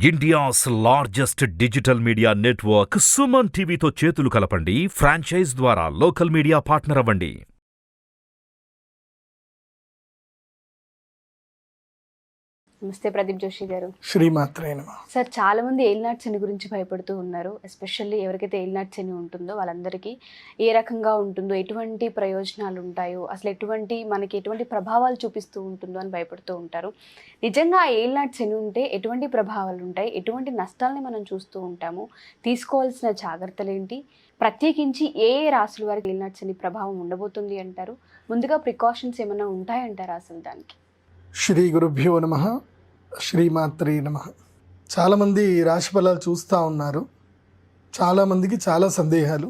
India's largest digital media network Suman టీవీతో చేతులు కలపండి. ఫ్రాంచైజ్ ద్వారా లోకల్ మీడియా పార్ట్నర్ అవ్వండి. నమస్తే ప్రదీప్ జోషి గారు. శ్రీమాత్రే నమః. సార్, చాలా మంది ఏలినాటి శని గురించి భయపడుతూ ఉన్నారు. ఎస్పెషల్లీ ఎవరికైతే ఏలినాటి శని ఉంటుందో వాళ్ళందరికీ ఏ రకంగా ఉంటుందో, ఎటువంటి ప్రయోజనాలు ఉంటాయో, అసలు మనకి ఎటువంటి ప్రభావాలు చూపిస్తూ ఉంటుందో అని భయపడుతూ ఉంటారు. నిజంగా ఆ ఏలినాటి శని ఉంటే ఎటువంటి ప్రభావాలు ఉంటాయి, ఎటువంటి నష్టాలని మనం చూస్తూ ఉంటాము, తీసుకోవాల్సిన జాగ్రత్తలు ఏంటి, ప్రత్యేకించి ఏ రాశుల వారికి ఏలినాటి శని ప్రభావం ఉండబోతుంది అంటారు? ముందుగా ప్రికాషన్స్ ఏమైనా ఉంటాయంటారా అసలు దానికి? శ్రీ గురుభ్యో నమః. శ్రీమాత్రే నమః. చాలామంది రాశి ఫలాలు చూస్తూ ఉన్నారు. చాలామందికి చాలా సందేహాలు.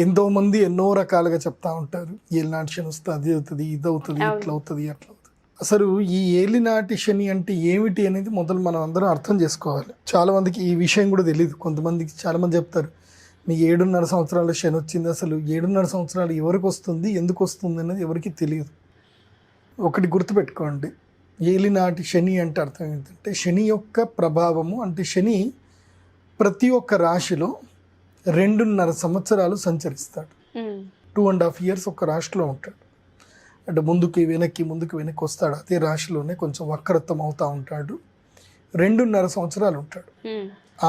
ఎంతోమంది ఎన్నో రకాలుగా చెప్తా ఉంటారు. ఏలినాటి శని వస్తే అది అవుతుంది, ఇది అవుతుంది, ఇట్లా అవుతుంది, అట్లా అవుతుంది. అసలు ఈ ఏలినాటి శని అంటే ఏమిటి అనేది మొదలు మనం అందరం అర్థం చేసుకోవాలి. చాలామందికి ఈ విషయం కూడా తెలియదు. కొంతమందికి చాలామంది చెప్తారు, మీ 7.5 సంవత్సరాల శని వచ్చింది. అసలు 7.5 సంవత్సరాలు ఎవరికి వస్తుంది, ఎందుకు వస్తుంది అనేది ఎవరికి తెలియదు. ఒకటి గుర్తుపెట్టుకోండి, ఏలినాటి శని అంటే అర్థం ఏంటంటే శని యొక్క ప్రభావము. అంటే శని ప్రతి ఒక్క రాశిలో 2.5 సంవత్సరాలు సంచరిస్తాడు. 2.5 years ఒక రాశిలో ఉంటాడు. అంటే ముందుకు వెనక్కి వస్తాడు. అదే రాశిలోనే కొంచెం వక్రత్వం అవుతూ ఉంటాడు. 2.5 సంవత్సరాలు ఉంటాడు.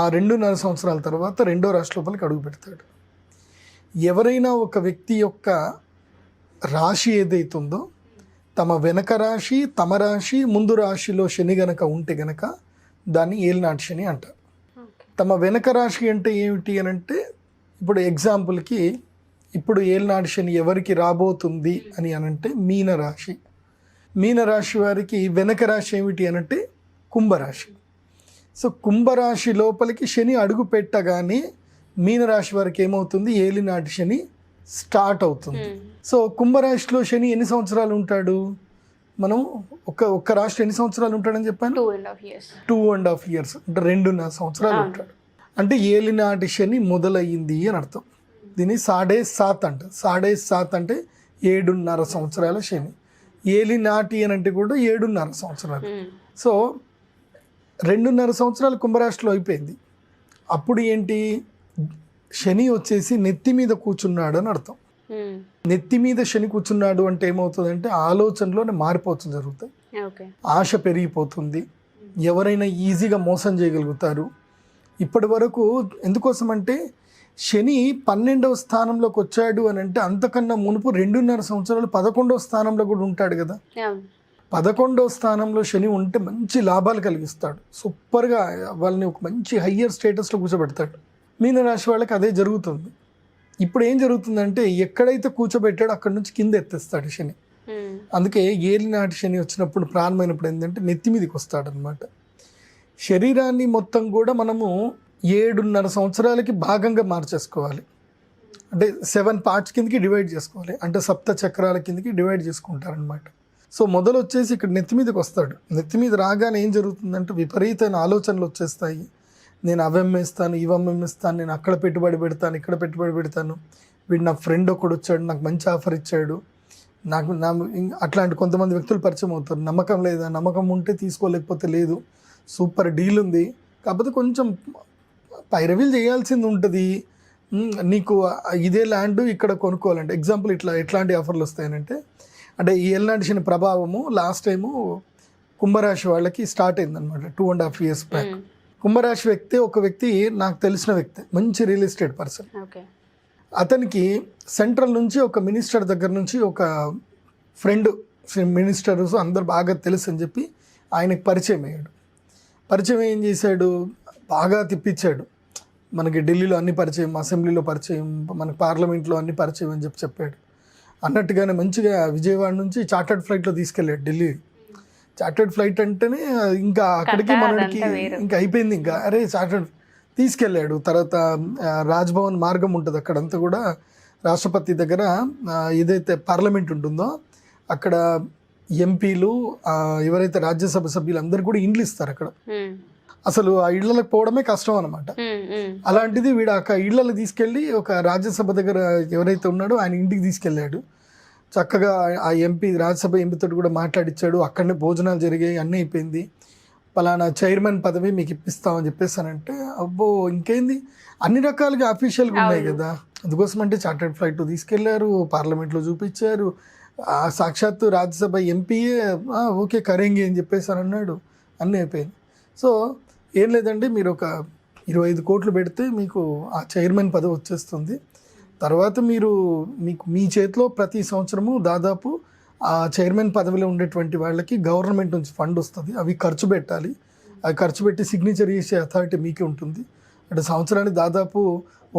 ఆ 2.5 సంవత్సరాల తర్వాత రెండో రాశి లోపలికి అడుగు పెడతాడు. ఎవరైనా ఒక వ్యక్తి యొక్క రాశి ఏదైతుందో, తమ వెనక రాశి, తమ రాశి, ముందు రాశిలో శని గనక ఉంటే గనక దాన్ని ఏలినాటి శని అంటారు. తమ వెనక రాశి అంటే ఏమిటి అని అంటే, ఇప్పుడు ఎగ్జాంపుల్కి ఇప్పుడు ఏలినాటి శని ఎవరికి రాబోతుంది అని అనంటే మీనరాశి. మీనరాశి వారికి వెనక రాశి ఏమిటి అనంటే కుంభరాశి. సో కుంభరాశి లోపలికి శని అడుగు పెట్టగానే మీనరాశి వారికి ఏమవుతుంది, ఏలినాటి శని స్టార్ట్ అవుతుంది. సో కుంభరాశిలో శని ఎన్ని సంవత్సరాలు ఉంటాడు? మనం ఒక్క రాశి ఎన్ని సంవత్సరాలు ఉంటాడని చెప్పాను? 2.5 years. అంటే 2.5 సంవత్సరాలు ఉంటాడు. అంటే ఏలినాటి శని మొదలయ్యింది అని అర్థం. దీన్ని 7.5 అంట. 7.5 అంటే 7.5 సంవత్సరాల శని. ఏలినాటి అని అంటే కూడా 7.5 సంవత్సరాలు. సో 2.5 సంవత్సరాలు కుంభరాశిలో అయిపోయింది. అప్పుడు ఏంటి, శని వచ్చేసి నెత్తి మీద కూర్చున్నాడు అని అర్థం. నెత్తి మీద శని కూర్చున్నాడు అంటే ఏమవుతుందంటే ఆలోచనలోనే మార్పు జరుగుతాయి. ఆశ పెరిగిపోతుంది. ఎవరైనా ఈజీగా మోసం చేయగలుగుతారు. ఇప్పటి వరకు ఎందుకోసం అంటే శని 12వ స్థానంలోకి వచ్చాడు అని అంటే అంతకన్నా మునుపు 2.5 సంవత్సరాలు 11వ స్థానంలో కూడా ఉంటాడు కదా. 11వ స్థానంలో శని ఉంటే మంచి లాభాలు కలిగిస్తాడు. సూపర్గా వాళ్ళని ఒక మంచి హయ్యర్ స్టేటస్లో కూర్చోబెడతాడు. మీనరాశి వాళ్ళకి అదే జరుగుతుంది. ఇప్పుడు ఏం జరుగుతుందంటే ఎక్కడైతే కూర్చోబెట్టాడో అక్కడి నుంచి కింద ఎత్తేస్తాడు శని. అందుకే ఏలినాటి శని వచ్చినప్పుడు ప్రారంభమైనప్పుడు ఏంటంటే నెత్తి మీదకి వస్తాడు అనమాట. శరీరాన్ని మొత్తం కూడా మనము 7.5 సంవత్సరాలకి భాగంగా మార్చేసుకోవాలి. అంటే 7 parts కిందకి డివైడ్ చేసుకోవాలి. అంటే సప్త చక్రాల కిందకి డివైడ్ చేసుకుంటారనమాట. సో మొదలు వచ్చేసి ఇక్కడ నెత్తి మీదకి వస్తాడు. నెత్తి మీద రాగానే ఏం జరుగుతుందంటే విపరీతమైన ఆలోచనలు వచ్చేస్తాయి. నేను అవమ్మేస్తాను, ఇవమ్మేస్తాను, నేను అక్కడ పెట్టుబడి పెడతాను, ఇక్కడ పెట్టుబడి పెడతాను, వీడు నా ఫ్రెండ్ ఒకడు వచ్చాడు, నాకు మంచి ఆఫర్ ఇచ్చాడు, అట్లాంటి కొంతమంది వ్యక్తులు పరిచయం అవుతారు. నమ్మకం లేదా, నమ్మకం ఉంటే తీసుకోలేకపోతే లేదు, సూపర్ డీల్ ఉంది, కాకపోతే కొంచెం పైరవీలు చేయాల్సింది ఉంటుంది, నీకు ఇదే ల్యాండ్ ఇక్కడ కొనుక్కోవాలంటే. ఎగ్జాంపుల్ ఎట్లాంటి ఆఫర్లు వస్తాయనంటే, అంటే ఈ ఏలినాటి శని ప్రభావము లాస్ట్ టైము కుంభరాశి వాళ్ళకి స్టార్ట్ అయిందనమాట 2.5 years బ్యాక్. కుంభరాశి ఒక వ్యక్తి నాకు తెలిసిన వ్యక్తి, మంచి రియల్ ఎస్టేట్ పర్సన్. అతనికి సెంట్రల్ నుంచి ఒక మినిస్టర్ దగ్గర నుంచి ఒక ఫ్రెండ్ మినిస్టర్స్ అందరు బాగా తెలుసు అని చెప్పి ఆయనకు పరిచయం అయ్యాడు. పరిచయం ఏం చేశాడు, బాగా తిప్పించాడు. మనకి ఢిల్లీలో అన్ని పరిచయం, అసెంబ్లీలో పరిచయం, మనకి పార్లమెంట్లో అన్ని పరిచయం అని చెప్పాడు. అన్నట్టుగానే మంచిగా విజయవాడ నుంచి చార్టర్డ్ ఫ్లైట్లో తీసుకెళ్ళాడు ఢిల్లీ. చార్టర్డ్ ఫ్లైట్ అంటేనే ఇంకా అక్కడికి మనకి ఇంకా అయిపోయింది. ఇంకా అరే చార్టర్డ్ తీసుకెళ్ళాడు. తర్వాత రాజ్భవన్ మార్గం ఉంటుంది, అక్కడంతా కూడా రాష్ట్రపతి దగ్గర ఏదైతే పార్లమెంట్ ఉంటుందో అక్కడ ఎంపీలు, ఎవరైతే రాజ్యసభ సభ్యులు అందరు కూడా ఇండ్లు ఇస్తారు అక్కడ. అసలు ఆ ఇళ్లకు పోవడమే కష్టం అనమాట. అలాంటిది వీడు ఆ ఇళ్లలో తీసుకెళ్ళి ఒక రాజ్యసభ దగ్గర ఎవరైతే ఉన్నాడో ఆయన ఇంటికి తీసుకెళ్ళాడు. చక్కగా ఆ ఎంపీ, రాజ్యసభ ఎంపీతో కూడా మాట్లాడిచ్చాడు. అక్కడనే భోజనాలు జరిగాయి, అన్నీ అయిపోయింది. పలానా చైర్మన్ పదవి మీకు ఇప్పిస్తామని చెప్పేసానంటే అబ్బో ఇంకేంది, అన్ని రకాలుగా అఫీషియల్గా ఉన్నాయి కదా. అందుకోసం అంటే చార్టర్డ్ ఫ్లైట్ తీసుకెళ్లారు, పార్లమెంట్లో చూపించారు, సాక్షాత్తు రాజ్యసభ ఎంపీయే ఓకే కరేంగి అని చెప్పేసి అన్నాడు, అన్నీ అయిపోయింది. సో ఏం లేదండి, మీరు ఒక 25 కోట్లు పెడితే మీకు ఆ చైర్మన్ పదవి వచ్చేస్తుంది. తర్వాత మీకు మీ చేతిలో ప్రతి సంవత్సరము దాదాపు ఆ చైర్మన్ పదవిలో ఉండేటువంటి వాళ్ళకి గవర్నమెంట్ నుంచి ఫండ్ వస్తుంది, అవి ఖర్చు పెట్టాలి, అవి ఖర్చు పెట్టి సిగ్నేచర్ చేసే అథారిటీ మీకే ఉంటుంది. అంటే సంవత్సరానికి దాదాపు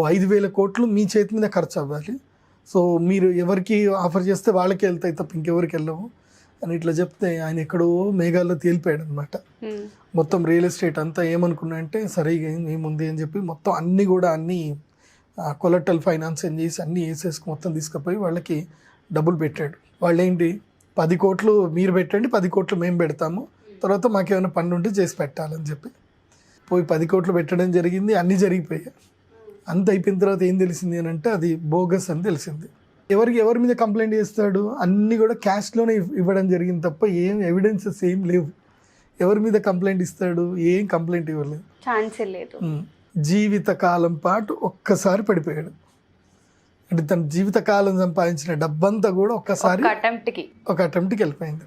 5,000 కోట్లు మీ చేతి మీద ఖర్చు అవ్వాలి. సో మీరు ఎవరికి ఆఫర్ చేస్తే వాళ్ళకే వెళ్తాయి తప్ప ఇంకెవరికి వెళ్ళవు అని ఇట్లా చెప్తే ఆయన ఎక్కడో మేఘాల్లో తేలిపోయాడు అనమాట. మొత్తం రియల్ ఎస్టేట్ అంతా ఏమనుకున్నా అంటే సరే ఏముంది అని చెప్పి మొత్తం అన్ని కొలెటరల్ ఫైనాన్స్ అని చేసి అన్నీ వేసేసుకు మొత్తం తీసుకుపోయి వాళ్ళకి డబ్బులు పెట్టాడు. వాళ్ళు ఏంటి 10 కోట్లు మీరు పెట్టండి, 10 కోట్లు మేము పెడతాము, తర్వాత మాకేమైనా పన్ను ఉంటే చేసి పెట్టాలని చెప్పి పోయి 10 కోట్లు పెట్టడం జరిగింది. అన్నీ జరిగిపోయాయి. అంత అయిపోయిన తర్వాత ఏం తెలిసింది అని అంటే అది బోగస్ అని తెలిసింది. ఎవరి మీద కంప్లైంట్ చేస్తాడు, అన్నీ కూడా క్యాష్లోనే ఇవ్వడం జరిగింది తప్ప ఏం ఎవిడెన్సెస్ ఏం లేవు. ఎవరి మీద కంప్లైంట్ ఇస్తాడు, ఏం కంప్లైంట్ ఇవ్వలేదు, ఛాన్సే లేదు. జీవితకాలం పాటు ఒక్కసారి పడిపోయాడు. అంటే తన జీవితకాలం సంపాదించిన డబ్బంతా కూడా ఒక్కసారి ఒక అటెంప్ట్కి వెళ్ళిపోయింది.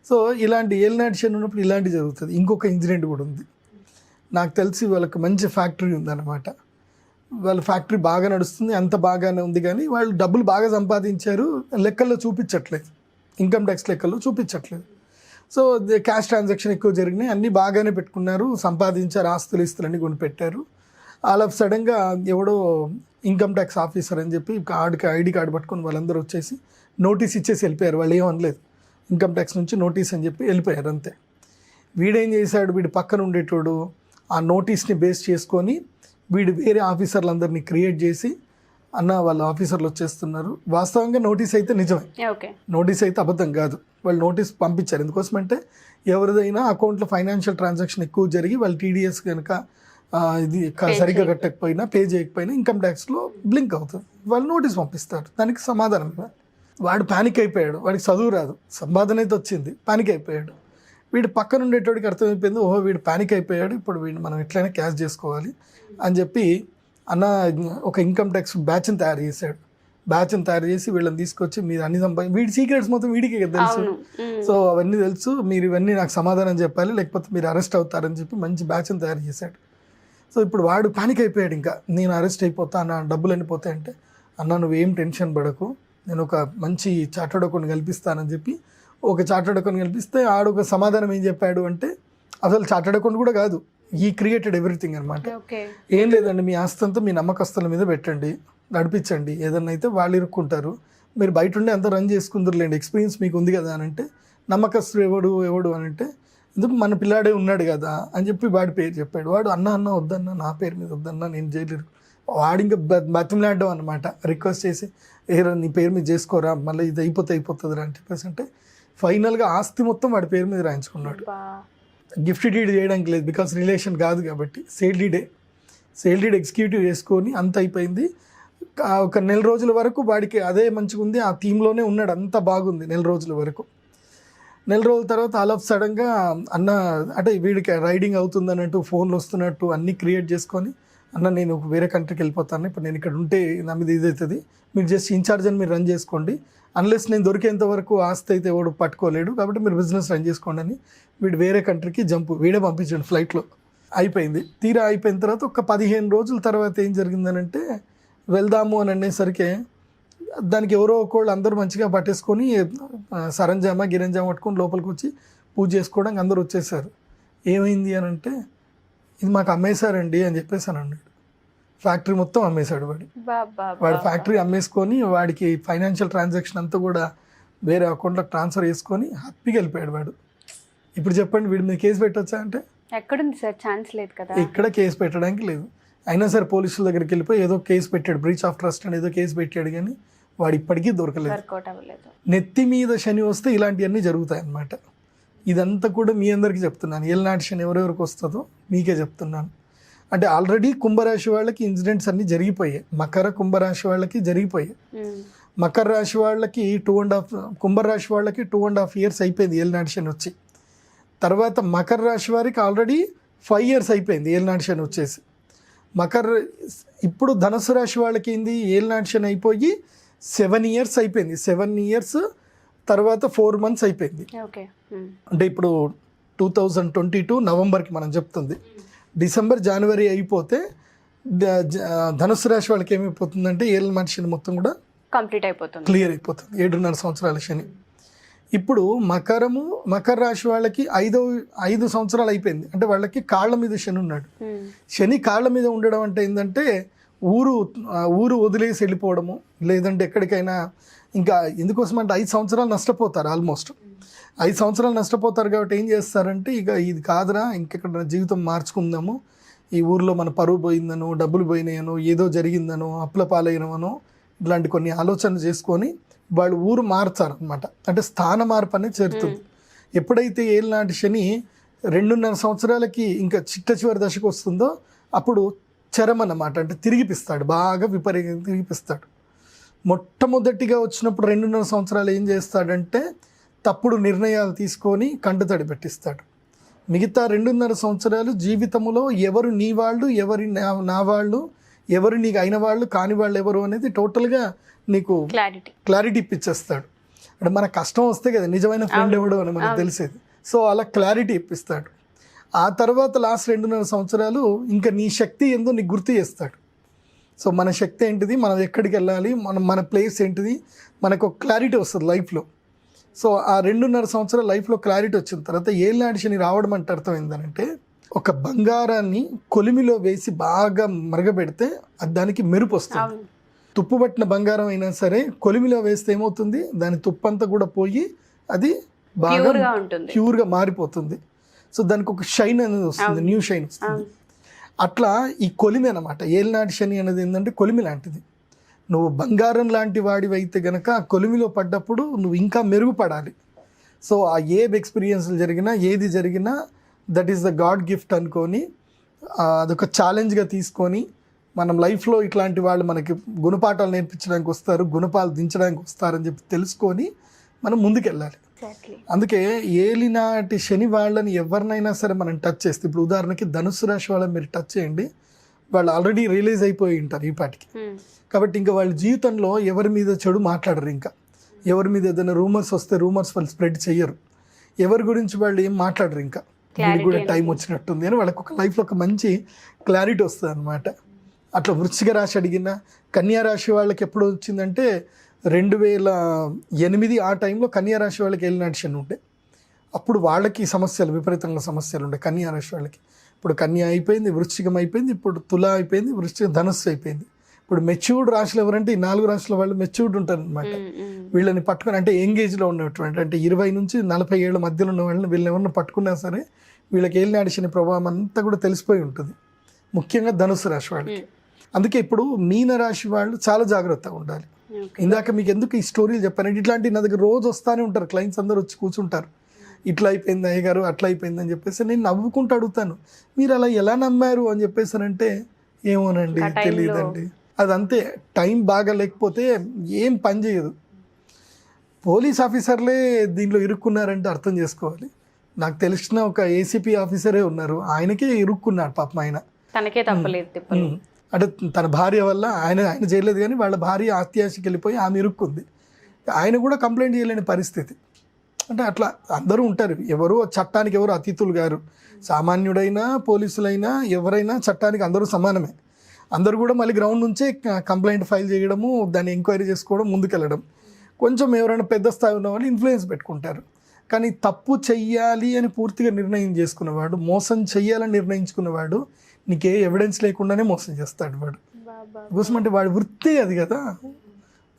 సో ఇలాంటి ఏలినాటి ఉన్నప్పుడు ఇలాంటి జరుగుతుంది. ఇంకొక ఇన్సిడెంట్ కూడా ఉంది. నాకు తెలిసి వాళ్ళకి మంచి ఫ్యాక్టరీ ఉందన్నమాట. వాళ్ళ ఫ్యాక్టరీ బాగా నడుస్తుంది, అంత బాగానే ఉంది, కానీ వాళ్ళు డబ్బులు బాగా సంపాదించారు, లెక్కల్లో చూపించట్లేదు, ఇన్కమ్ ట్యాక్స్ లెక్కల్లో చూపించట్లేదు. సో క్యాష్ ట్రాన్సాక్షన్ ఎక్కువ జరిగినాయి, అన్నీ బాగానే పెట్టుకున్నారు, సంపాదించారు, ఆస్తులు కొనిపెట్టారు. అలా సడన్గా ఎవడో ఇన్కమ్ ట్యాక్స్ ఆఫీసర్ అని చెప్పి ఐడి కార్డు పట్టుకొని వాళ్ళందరూ వచ్చేసి నోటీస్ ఇచ్చేసి వెళ్ళిపోయారు. వాళ్ళు ఏమనలేదు, ఇన్కమ్ ట్యాక్స్ నుంచి నోటీస్ అని చెప్పి వెళ్ళిపోయారు అంతే. వీడేం చేశాడు, వీడి పక్కన ఉండేటోడు ఆ నోటీస్ని బేస్ చేసుకొని వీడు వేరే ఆఫీసర్లందరినీ క్రియేట్ చేసి వాళ్ళ ఆఫీసర్లు వచ్చేస్తున్నారు. వాస్తవంగా నోటీస్ అయితే నిజమే, నోటీస్ అయితే అబద్ధం కాదు. వాళ్ళు నోటీస్ పంపించారు. ఎందుకోసమంటే ఎవరిదైనా అకౌంట్లో ఫైనాన్షియల్ ట్రాన్సాక్షన్ ఎక్కువ జరిగి వాళ్ళు టీడీఎస్ కనుక ఇది సరిగ్గా కట్టకపోయినా పే చేయకపోయినా ఇన్కమ్ ట్యాక్స్లో బ్లింక్ అవుతుంది, వాళ్ళు నోటీస్ పంపిస్తారు, దానికి సమాధానం ఇవ్వాలి. వాడు ప్యానిక్ అయిపోయాడు, వాడికి చదువు రాదు, సంపాదన అయితే వచ్చింది, ప్యానిక్ అయిపోయాడు. వీడు పక్కన ఉండేటోడికి అర్థమైపోయింది, ఓహో వీడు ప్యానిక్ అయిపోయాడు, ఇప్పుడు వీడు మనం ఎట్లయినా క్యాష్ చేసుకోవాలి అని చెప్పి ఒక ఇన్కమ్ ట్యాక్స్ బ్యాచ్ని తయారు చేశాడు. బ్యాచ్ని తయారు చేసి వీళ్ళని తీసుకొచ్చి మీరు అన్ని వీడి సీక్రెట్స్ మొత్తం వీడికే తెలుసు. సో అవన్నీ తెలుసు, మీరు ఇవన్నీ నాకు సమాధానం చెప్పాలి, లేకపోతే మీరు అరెస్ట్ అవుతారని చెప్పి మంచి బ్యాచ్ని తయారు చేశాడు. సో ఇప్పుడు వాడు ప్యానిక్ అయిపోయాడు, ఇంకా నేను అరెస్ట్ అయిపోతా, నా డబ్బులు వెళ్ళిపోతాయి అంటే, నువ్వేం టెన్షన్ పడకు, నేను ఒక మంచి చార్టర్డ్ అకౌంట్ కల్పిస్తానని చెప్పి ఒక చార్టర్డ్ అకౌంట్ కల్పిస్తే ఆడొక సమాధానం ఏం చెప్పాడు అంటే, అసలు చార్టర్డ్ అకౌంట్ కూడా కాదు, ఈ క్రియేటెడ్ ఎవ్రీథింగ్ అనమాట. ఏం లేదండి, మీ ఆస్తి అంతా మీ నమ్మకస్తుల మీద పెట్టండి, నడిపించండి, ఏదన్నా అయితే వాళ్ళు ఇరుక్కుంటారు, మీరు బయట ఉండి అంతా రన్ చేసుకుందరులేండి, ఎక్స్పీరియన్స్ మీకు ఉంది కదా అని అంటే, నమ్మకస్తుడు ఎవడు అని అంటే, ఎందుకు మన పిల్లాడే ఉన్నాడు కదా అని చెప్పి వాడి పేరు చెప్పాడు. వాడు అన్న వద్దన్నా, నా పేరు మీద వద్దన్నా, నేను జైలు వాడు ఇంకా బతిమలాడడం అనమాట, రిక్వెస్ట్ చేసి నీ పేరు మీద చేసుకోరా, మళ్ళీ ఇది అయిపోతుంది అని చెప్పేసి అంటే ఫైనల్గా ఆస్తి మొత్తం వాడి పేరు మీద రాయించుకున్నాడు. గిఫ్ట్ డీడ్ చేయడానికి లేదు, బికాస్ రిలేషన్ కాదు కాబట్టి సేల్ డీడ్ ఎగ్జిక్యూటివ్ చేసుకొని అంత అయిపోయింది. ఒక 1 నెల రోజుల వరకు వాడికి అదే మంచిగా ఉంది, ఆ థీమ్లోనే ఉన్నాడు, అంత బాగుంది 1 నెల రోజుల వరకు. 1 నెల రోజుల తర్వాత ఆల్ ఆఫ్ సడన్గా అంటే వీడికి రైడింగ్ అవుతుంది అన్నట్టు ఫోన్లు వస్తున్నట్టు అన్నీ క్రియేట్ చేసుకొని, నేను వేరే కంట్రీకి వెళ్ళిపోతాను, ఇప్పుడు నేను ఇక్కడ ఉంటే నా మీద ఇది అవుతుంది, మీరు జస్ట్ ఇన్ఛార్జ్ అని మీరు రన్ చేసుకోండి, అన్లెస్ నేను దొరికేంత వరకు ఆస్తి అయితే ఎవడు పట్టుకోలేడు, కాబట్టి మీరు బిజినెస్ రన్ చేసుకోండి అని వీడు వేరే కంట్రీకి వీడే పంపించాడు ఫ్లైట్లో. అయిపోయింది. తీరా అయిపోయిన తర్వాత ఒక 15 రోజుల తర్వాత ఏం జరిగిందనంటే, వెళ్దాము అని అనేసరికి దానికి ఎవరో ఒకళ్ళు అందరూ మంచిగా పట్టేసుకొని సరంజామా గిరంజామా పట్టుకొని లోపలికి వచ్చి పూజ చేసుకోవడానికి అందరూ వచ్చేసారు. ఏమైంది అని అంటే, ఇది మాకు అమ్మేశారండి అని చెప్పేసి అని అన్నాడు. ఫ్యాక్టరీ మొత్తం అమ్మేశాడు వాడు ఫ్యాక్టరీ అమ్మేసుకొని వాడికి ఫైనాన్షియల్ ట్రాన్సాక్షన్ అంతా కూడా వేరే అకౌంట్లోకి ట్రాన్స్ఫర్ చేసుకొని హ్యాపీగా వెళ్ళిపోయాడు వాడు. ఇప్పుడు చెప్పండి, వీడి మీద కేసు పెట్టొచ్చా అంటే ఎక్కడుంది సార్, ఛాన్స్ లేదు కదా, ఎక్కడ కేసు పెట్టడానికి లేదు. అయినా సరే పోలీసుల దగ్గరికి వెళ్ళిపోయి ఏదో కేసు పెట్టాడు, బ్రీచ్ ఆఫ్ ట్రస్ట్ అని ఏదో కేసు పెట్టాడు, కానీ వాడు ఇప్పటికీ దొరకలేదు. నెత్తి మీద శని వస్తే ఇలాంటివన్నీ జరుగుతాయి అన్నమాట. ఇదంతా కూడా మీ అందరికీ చెప్తున్నాను, ఏలినాటి శని ఎవరెవరికి వస్తుందో మీకే చెప్తున్నాను. అంటే ఆల్రెడీ కుంభరాశి వాళ్ళకి ఇన్సిడెంట్స్ అన్నీ జరిగిపోయాయి, కుంభరాశి వాళ్ళకి జరిగిపోయాయి. మకర రాశి వాళ్ళకి 2.5 కుంభరాశి వాళ్ళకి 2.5 years అయిపోయింది ఏలినాటి శని వచ్చి. తర్వాత మకర రాశి వారికి ఆల్రెడీ 5 years అయిపోయింది ఏలినాటి శని వచ్చేసి. ఇప్పుడు ధనుసు రాశి వాళ్ళకి ఏంది ఏలినాటి శని అయిపోయి 7 years అయిపోయింది. 7 years తర్వాత 4 months అయిపోయింది. ఓకే. అంటే ఇప్పుడు 2022 నవంబర్కి మనం చెప్తుంది. డిసెంబర్ జనవరి అయిపోతే ధనుసు రాశి వాళ్ళకి ఏమైపోతుందంటే ఏలినాటి శని మొత్తం కూడా కంప్లీట్ అయిపోతుంది, క్లియర్ అయిపోతుంది. 7.5 సంవత్సరాల శని. ఇప్పుడు మకర రాశి వాళ్ళకి 5 సంవత్సరాలు అయిపోయింది. అంటే వాళ్ళకి కాళ్ళ మీద శని ఉన్నాడు. శని కాళ్ళ మీద ఉండడం అంటే ఏంటంటే ఊరు వదిలేసి వెళ్ళిపోవడము, లేదంటే ఎక్కడికైనా ఇంకా ఎందుకోసం అంటే 5 సంవత్సరాలు నష్టపోతారు. ఆల్మోస్ట్ 5 సంవత్సరాలు నష్టపోతారు. కాబట్టి ఏం చేస్తారంటే ఇక ఇది కాదురా, ఇంకెక్కడ జీవితం మార్చుకుందాము, ఈ ఊర్లో మన పరువు పోయిందనో, డబ్బులు పోయినాయనో, ఏదో జరిగిందనో, అప్పుల పాలైనవనో, ఇట్లాంటి కొన్ని ఆలోచనలు చేసుకొని వాళ్ళు ఊరు మారుతారు అనమాట. అంటే స్థాన మార్పు అనేది చేరుతుంది. ఎప్పుడైతే ఏలినాటి శని 2.5 సంవత్సరాలకి ఇంకా చిట్ట చివరి దశకు వస్తుందో అప్పుడు చరం అన్నమాట. అంటే తిరిగిపిస్తాడు, బాగా విపరీతంగా తిరిగిపిస్తాడు. మొట్టమొదటిగా వచ్చినప్పుడు 2.5 సంవత్సరాలు ఏం చేస్తాడంటే తప్పుడు నిర్ణయాలు తీసుకొని కంటతడి పెట్టిస్తాడు. మిగతా 2.5 సంవత్సరాలు జీవితంలో ఎవరు నీ వాళ్ళు, ఎవరి నా వాళ్ళు, ఎవరు నీకు అయిన వాళ్ళు, కాని వాళ్ళు ఎవరు అనేది టోటల్గా నీకు క్లారిటీ ఇప్పించేస్తాడు. అంటే మన కష్టం వస్తే కదా నిజమైన ఫ్రెండ్ ఎవడు అని మనకు తెలిసేది. సో అలా క్లారిటీ ఇప్పిస్తాడు. ఆ తర్వాత లాస్ట్ 2.5 సంవత్సరాలు ఇంకా నీ శక్తి ఏందో నీకు గుర్తు చేస్తాడు. సో మన శక్తి ఏంటిది, మనం ఎక్కడికి వెళ్ళాలి, మన ప్లేస్ ఏంటిది, మనకు ఒక క్లారిటీ వస్తుంది లైఫ్లో. సో ఆ 2.5 సంవత్సరాల లైఫ్లో క్లారిటీ వచ్చిన తర్వాత ఏలినాటి శని రావడం అంటే అర్థం ఏంటంటే ఒక బంగారాన్ని కొలిమిలో వేసి బాగా మరగబెడితే అది దానికి మెరుపు వస్తుంది. తుప్పు పట్టిన బంగారం అయినా సరే కొలిమిలో వేస్తే ఏమవుతుంది, దాని తుప్పంతా కూడా పోయి అది బాగా ప్యూర్గా మారిపోతుంది. సో దానికి ఒక షైన్ అనేది వస్తుంది, న్యూ షైన్ వస్తుంది. అట్లా ఈ కొలిమి అనమాట. ఏలినాటి శని అనేది ఏంటంటే కొలిమి లాంటిది. నువ్వు బంగారం లాంటి వాడివి అయితే గనక ఆ కొలిమిలో పడ్డప్పుడు నువ్వు ఇంకా మెరుగుపడాలి. సో ఆ ఎక్స్పీరియన్స్లు జరిగినా ఏది జరిగినా that is the God gift అనుకొని అదొక ఛాలెంజ్గా తీసుకొని మనం లైఫ్లో ఇట్లాంటి వాళ్ళు మనకి గుణపాఠాలు నేర్పించడానికి వస్తారు, గుణపాలు దించడానికి వస్తారని చెప్పి తెలుసుకొని మనం ముందుకెళ్ళాలి. అందుకే ఏలినాటి శని వాళ్ళని ఎవరినైనా సరే మనం టచ్ చేస్తే, ఇప్పుడు ఉదాహరణకి ధనుసు రాశి వాళ్ళని మీరు టచ్ చేయండి, వాళ్ళు ఆల్రెడీ రిలీజ్ అయిపోయి ఉంటారు ఈ పాటికి. కాబట్టి ఇంకా వాళ్ళ జీవితంలో ఎవరి మీద చెడు మాట్లాడరు. ఇంకా ఎవరి మీద ఏదైనా రూమర్స్ వస్తే రూమర్స్ వాళ్ళు స్ప్రెడ్ చెయ్యరు. ఎవరి గురించి వాళ్ళు ఏం మాట్లాడరు. ఇంకా వీళ్ళకి కూడా టైం వచ్చినట్టుంది అని వాళ్ళకి ఒక లైఫ్లో ఒక మంచి క్లారిటీ వస్తుంది అనమాట. అట్లా వృశ్చిక రాశి అడిగిన కన్యా రాశి వాళ్ళకి ఎప్పుడు వచ్చిందంటే 2008 ఆ టైంలో కన్యా రాశి వాళ్ళకి ఏలినాటి శని ఉండే. అప్పుడు వాళ్ళకి సమస్యలు, విపరీతంగా సమస్యలు ఉండే కన్యా రాశి వాళ్ళకి. ఇప్పుడు కన్యా అయిపోయింది, వృశ్చికం అయిపోయింది, ఇప్పుడు తుల అయిపోయింది, వృశ్చిక ధనస్సు అయిపోయింది. ఇప్పుడు మెచ్యూర్డ్ రాశులు ఎవరంటే ఈ 4 రాశుల వాళ్ళు మెచ్యూర్డ్ ఉంటారు అనమాట. వీళ్ళని పట్టుకొని అంటే యంగేజ్లో ఉన్నటువంటి అంటే 20 నుంచి 40 ఏళ్ళ మధ్యలో ఉన్న వాళ్ళని వీళ్ళని ఎవరిని పట్టుకున్నా సరే వీళ్ళకి ఏలినాటి శని ప్రభావం అంతా కూడా తెలిసిపోయి ఉంటుంది, ముఖ్యంగా ధనుసు రాశి వాళ్ళకి. అందుకే ఇప్పుడు మీన రాశి వాళ్ళు చాలా జాగ్రత్తగా ఉండాలి. ఇందాక మీకు ఎందుకు ఈ స్టోరీలు చెప్పానంటే ఇట్లాంటి నా దగ్గర రోజు వస్తూనే ఉంటారు క్లయింట్స్, అందరూ వచ్చి కూర్చుంటారు, ఇట్లా అయిపోయింది అయ్యగారు, అట్లా అయిపోయింది అని చెప్పేసి. నేను నవ్వుకుంటూ అడుగుతాను, మీరు అలా ఎలా నమ్మారు అని చెప్పేసానంటే ఏమోనండి తెలియదండి. అదంతే, టైం బాగా లేకపోతే ఏం పని చేయదు. పోలీస్ ఆఫీసర్లే దీంట్లో ఇరుక్కున్నారంటే అర్థం చేసుకోవాలి. నాకు తెలిసిన ఒక ఏసీపీ ఆఫీసరే ఉన్నారు, ఆయనకే ఇరుక్కున్నాడు పాపం. ఆయన తనకే తప్పలేదు అంటే తన భార్య వల్ల ఆయన చేయలేదు, కానీ వాళ్ళ భార్య అత్యాశకి వెళ్ళిపోయి ఆమె ఇరుక్కుంది. ఆయన కూడా కంప్లైంట్ చేయలేని పరిస్థితి. అంటే అట్లా అందరూ ఉంటారు, ఎవరు చట్టానికి ఎవరు అతిథులు గారు. సామాన్యుడైనా పోలీసులైనా ఎవరైనా చట్టానికి అందరూ సమానమే. అందరూ కూడా మళ్ళీ గ్రౌండ్ నుంచే కంప్లైంట్ ఫైల్ చేయడము, దాన్ని ఎంక్వైరీ చేసుకోవడం, ముందుకెళ్ళడం. కొంచెం ఎవరైనా పెద్ద స్థాయి ఉన్న వాళ్ళు ఇన్ఫ్లుయెన్స్ పెట్టుకుంటారు. కానీ తప్పు చెయ్యాలి అని పూర్తిగా నిర్ణయం చేసుకున్నవాడు, మోసం చెయ్యాలని నిర్ణయించుకున్నవాడు నీకే ఎవిడెన్స్ లేకుండానే మోసం చేస్తాడు వాడు. కోసం అంటే వాడి వృత్తి అది కదా.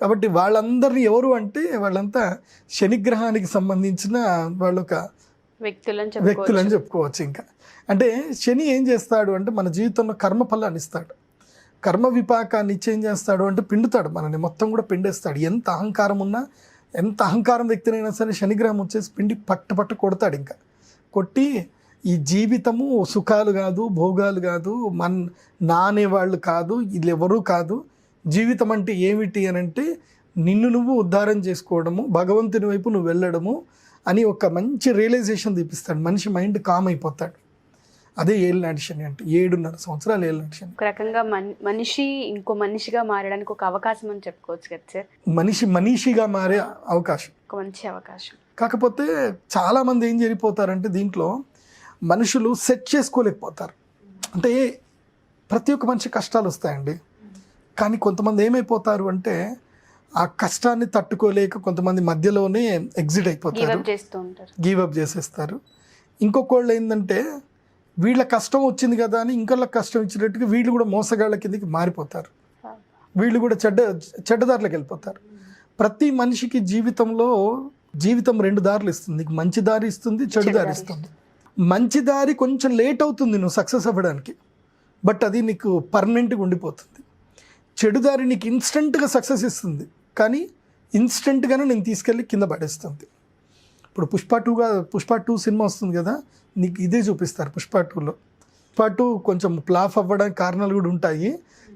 కాబట్టి వాళ్ళందరినీ ఎవరు అంటే వాళ్ళంతా శనిగ్రహానికి సంబంధించిన వాళ్ళొక వ్యక్తులని చెప్పుకోవచ్చు. ఇంకా అంటే శని ఏం చేస్తాడు అంటే మన జీవితంలో కర్మఫలాన్ని ఇస్తాడు. కర్మ విపాకాన్ని ఇచ్చి ఏం చేస్తాడు అంటే పిండుతాడు, మనని మొత్తం కూడా పిండేస్తాడు. ఎంత అహంకారం ఉన్నా, ఎంత అహంకారం వ్యక్తినైనా సరే శనిగ్రహం వచ్చేసి పిండి పట్టు కొడతాడు. ఇంకా కొట్టి ఈ జీవితము సుఖాలు కాదు, భోగాలు కాదు, నానేవాళ్ళు కాదు, వీళ్ళు ఎవరూ కాదు. జీవితం అంటే ఏమిటి అని అంటే నిన్ను నువ్వు ఉద్ధారం చేసుకోవడము, భగవంతుని వైపు నువ్వు వెళ్ళడము, అని ఒక మంచి రియలైజేషన్ తీపిస్తాడు. మనిషి మైండ్ కామ్ అయిపోతాడు. అదే ఏలినాటి శని అంటే 7.5 సంవత్సరాలు ఏలినాటి శని. ఒక రకంగా మనిషి ఇంకో మనిషిగా మారడానికి ఒక అవకాశం అని చెప్పుకోవచ్చు కదా సార్. మనిషిగా మారే అవకాశం, ఒక మంచి అవకాశం. కాకపోతే చాలామంది ఏం జరిగిపోతారంటే దీంట్లో మనుషులు సెట్ చేసుకోలేకపోతారు. అంటే ప్రతి ఒక్క మనిషి కష్టాలు వస్తాయండి, కానీ కొంతమంది ఏమైపోతారు అంటే ఆ కష్టాన్ని తట్టుకోలేక కొంతమంది మధ్యలోనే ఎగ్జిట్ అయిపోతారు, గివ్ అప్ చేసేస్తారు. ఇంకొకళ్ళు ఏంటంటే వీళ్ళ కష్టం వచ్చింది కదా అని ఇంకొక కష్టం ఇచ్చినట్టుగా వీళ్ళు కూడా మోసగాళ్ళ కిందకి మారిపోతారు, వీళ్ళు కూడా చెడ్డదారులకు వెళ్ళిపోతారు. ప్రతి మనిషికి జీవితంలో జీవితం 2 దారులు ఇస్తుంది. నీకు మంచి దారి ఇస్తుంది, చెడు దారి ఇస్తుంది. మంచి దారి కొంచెం లేట్ అవుతుంది నువ్వు సక్సెస్ అవ్వడానికి, బట్ అది నీకు పర్మనెంట్గా ఉండిపోతుంది. చెడు దారి నీకు ఇన్స్టెంట్గా సక్సెస్ ఇస్తుంది, కానీ ఇన్స్టెంట్గానే నేను తీసుకెళ్ళి కింద పడేస్తుంది. ఇప్పుడు పుష్ప 2 సినిమా వస్తుంది కదా, నీకు ఇదే చూపిస్తారు. పుష్ప 2 కొంచెం ఫ్లాప్ అవ్వడానికి కారణాలు కూడా ఉంటాయి.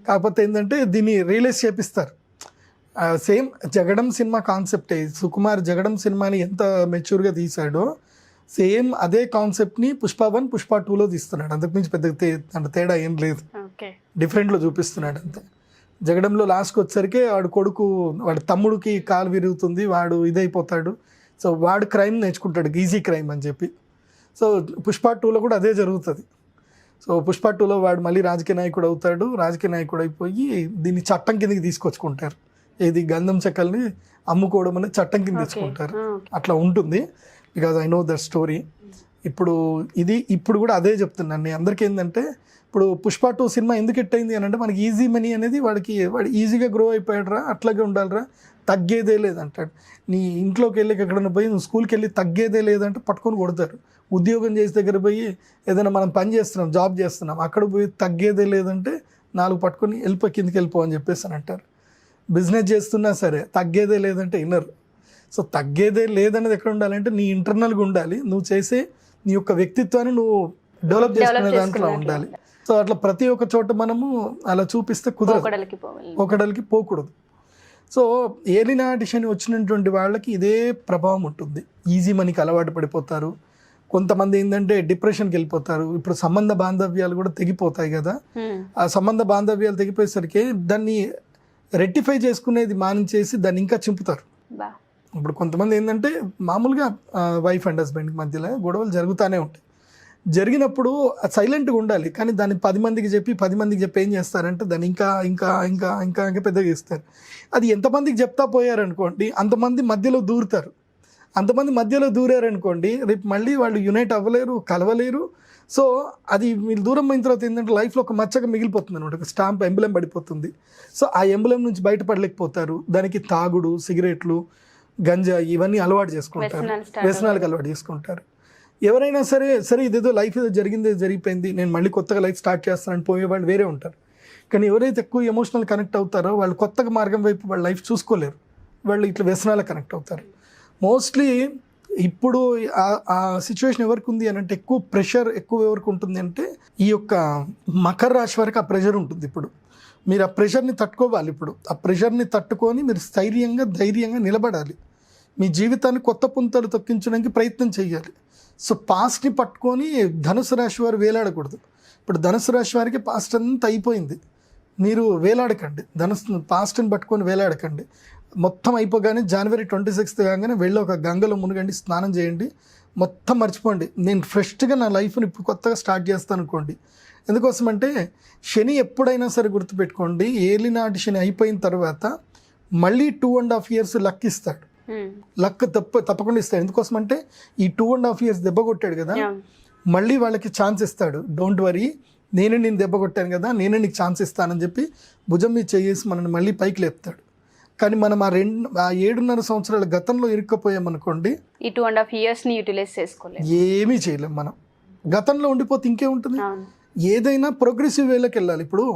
కాకపోతే ఏంటంటే దీన్ని రియలైజ్ చేపిస్తారు. సేమ్ జగడం సినిమా కాన్సెప్టే. సుకుమార్ జగడం సినిమాని ఎంత మెచ్యూర్గా తీశాడో సేమ్ అదే కాన్సెప్ట్ని పుష్ప 1, పుష్ప 2లో తీస్తున్నాడు. అంతకుమించి పెద్ద తేడా ఏం లేదు, డిఫరెంట్లో చూపిస్తున్నాడు అంతే. జగడంలో లాస్ట్కి వచ్చేసరికి వాడి తమ్ముడికి కాలు విరుగుతుంది, వాడు ఇదైపోతాడు. సో వాడు క్రైమ్ నేర్చుకుంటాడు, ఈజీ క్రైమ్ అని చెప్పి. సో పుష్ప 2లో కూడా అదే జరుగుతుంది. సో పుష్ప 2లో వాడు మళ్ళీ రాజకీయ నాయకుడు అవుతాడు. రాజకీయ నాయకుడు అయిపోయి దీన్ని చట్టం కిందకి తీసుకొచ్చుకుంటారు. ఏది గంధం చెక్కల్ని అమ్ముకోవడం అనేది చట్టం కింద తెచ్చుకుంటారు. అట్లా ఉంటుంది, because I know that story. ఇప్పుడు కూడా అదే చెప్తున్నాను నేను అందరికీ. ఏంటంటే ఇప్పుడు పుష్ప 2 సినిమా ఎందుకు హిట్ అయింది అని అంటే మనకి ఈజీ మనీ అనేది వాడు ఈజీగా గ్రో అయిపోయాడు రా, అట్లాగే ఉండాలిరా, తగ్గేదే లేదంటాడు. నీ ఇంట్లోకి వెళ్ళి ఎక్కడైనా పోయి నువ్వు స్కూల్కి వెళ్ళి తగ్గేదే లేదంటే పట్టుకొని కొడతారు. ఉద్యోగం చేసే దగ్గర పోయి ఏదైనా మనం పని చేస్తున్నాం, జాబ్ చేస్తున్నాం, అక్కడ పోయి తగ్గేదే లేదంటే 4 పట్టుకొని కిందకి వెళ్ళిపో అని చెప్పేసి అని అంటారు. బిజినెస్ చేస్తున్నా సరే తగ్గేదే లేదంటే వినరు. సో తగ్గేదే లేదనేది ఎక్కడ ఉండాలంటే నీ ఇంటర్నల్గా ఉండాలి. నువ్వు చేసే నీ యొక్క వ్యక్తిత్వాన్ని నువ్వు డెవలప్ చేసుకునే దాంట్లో ఉండాలి. సో అట్లా ప్రతి ఒక్క చోట మనము అలా చూపిస్తే కుదరదు, ఒకడలికి పోకూడదు. సో ఏలినాటి శని వచ్చినటువంటి వాళ్ళకి ఇదే ప్రభావం ఉంటుంది. ఈజీ మనీకి అలవాటు పడిపోతారు. కొంతమంది ఏంటంటే డిప్రెషన్కి వెళ్ళిపోతారు. ఇప్పుడు సంబంధ బాంధవ్యాలు కూడా తెగిపోతాయి కదా, ఆ సంబంధ బాంధవ్యాలు తెగిపోయేసరికి దాన్ని రెక్టిఫై చేసుకునేది మానించేసి దాన్ని ఇంకా చింపుతారు. ఇప్పుడు కొంతమంది ఏంటంటే మామూలుగా వైఫ్ అండ్ హస్బెండ్ మధ్యలో గొడవలు జరుగుతూనే ఉంటాయి. జరిగినప్పుడు సైలెంట్గా ఉండాలి, కానీ దాన్ని 10 మందికి చెప్పి ఏం చేస్తారంటే దాన్ని ఇంకా ఇంకా ఇంకా ఇంకా ఇంకా పెద్దగా చేస్తారు. అది ఎంతమందికి చెప్తా పోయారనుకోండి అంతమంది మధ్యలో దూరుతారు. అంతమంది మధ్యలో దూరారనుకోండి రేపు మళ్ళీ వాళ్ళు యునైట్ అవ్వలేరు, కలవలేరు. సో అది మీరు దూరం అయిన తర్వాత ఏంటంటే లైఫ్లో ఒక మచ్చగా మిగిలిపోతుంది అనమాట, ఒక స్టాంప్ ఎంబ్లెం పడిపోతుంది. సో ఆ ఎంబ్లెం నుంచి బయటపడలేకపోతారు. దానికి తాగుడు, సిగరెట్లు, గంజా ఇవన్నీ అలవాటు చేసుకుంటారు, వ్యసనాలకు అలవాటు చేసుకుంటారు. ఎవరైనా సరే ఇదేదో లైఫ్ ఏదో జరిగిపోయింది, నేను మళ్ళీ కొత్తగా లైఫ్ స్టార్ట్ చేస్తానని పోయేవాళ్ళు వేరే ఉంటారు. కానీ ఎవరైతే ఎక్కువ ఎమోషనల్ కనెక్ట్ అవుతారో వాళ్ళు కొత్తగా మార్గం వైపు వాళ్ళ లైఫ్ చూసుకోలేరు, వాళ్ళు ఇట్లా వ్యసనాలకు కనెక్ట్ అవుతారు. మోస్ట్లీ ఇప్పుడు ఆ సిచ్యువేషన్ ఎవరికి ఉంది అని అంటే ఎక్కువ ప్రెషర్ ఎవరికి ఉంటుంది అంటే ఈ యొక్క మకర రాశి వరకు ఆ ప్రెషర్ ఉంటుంది. ఇప్పుడు మీరు ఆ ప్రెషర్ని తట్టుకోవాలి. ఇప్పుడు ఆ ప్రెషర్ని తట్టుకొని మీరు ధైర్యంగా నిలబడాలి. మీ జీవితాన్ని కొత్త పుంతలు తొక్కించడానికి ప్రయత్నం చేయాలి. సో పాస్ట్ని పట్టుకొని ధనుసు రాశి వారు వేలాడకూడదు. ఇప్పుడు ధనుసు రాశి వారికి పాస్ట్ అంతా అయిపోయింది, మీరు వేలాడకండి. పాస్ట్ని పట్టుకొని వేలాడకండి. మొత్తం అయిపోగానే January 26 కాగానే వెళ్ళి ఒక గంగలో మునగండి, స్నానం చేయండి, మొత్తం మర్చిపోండి. నేను ఫ్రెష్గా నా లైఫ్ని ఇప్పుడు కొత్తగా స్టార్ట్ చేస్తాను అనుకోండి. ఎందుకోసం అంటే శని ఎప్పుడైనా సరే గుర్తుపెట్టుకోండి, ఏలినాటి శని అయిపోయిన తర్వాత మళ్ళీ 2.5 years లక్ ఇస్తాడు. లక్ తప్పకుండా ఇస్తాడు. ఎందుకోసం అంటే ఈ 2.5 years దెబ్బ కొట్టాడు కదా, మళ్ళీ వాళ్ళకి ఛాన్స్ ఇస్తాడు. డోంట్ వరీ, నేనే నేను దెబ్బ కొట్టాను కదా, నేనే నీకు ఛాన్స్ ఇస్తానని చెప్పి భుజం మీద చేసి మనల్ని మళ్ళీ పైకి లేపుతాడు. కానీ మనం ఆ 7.5 సంవత్సరాల గతంలో ఇరుక్కపోయామనుకోండి, ఈ 2.5 years యూటిలైజ్ చేసుకోలేదు, ఏమీ చేయలేం. మనం గతంలో ఉండిపోతే ఇంకేముంటుంది. ఏదైనా ప్రోగ్రెసివ్ వేలోకి వెళ్ళాలి. ఇప్పుడు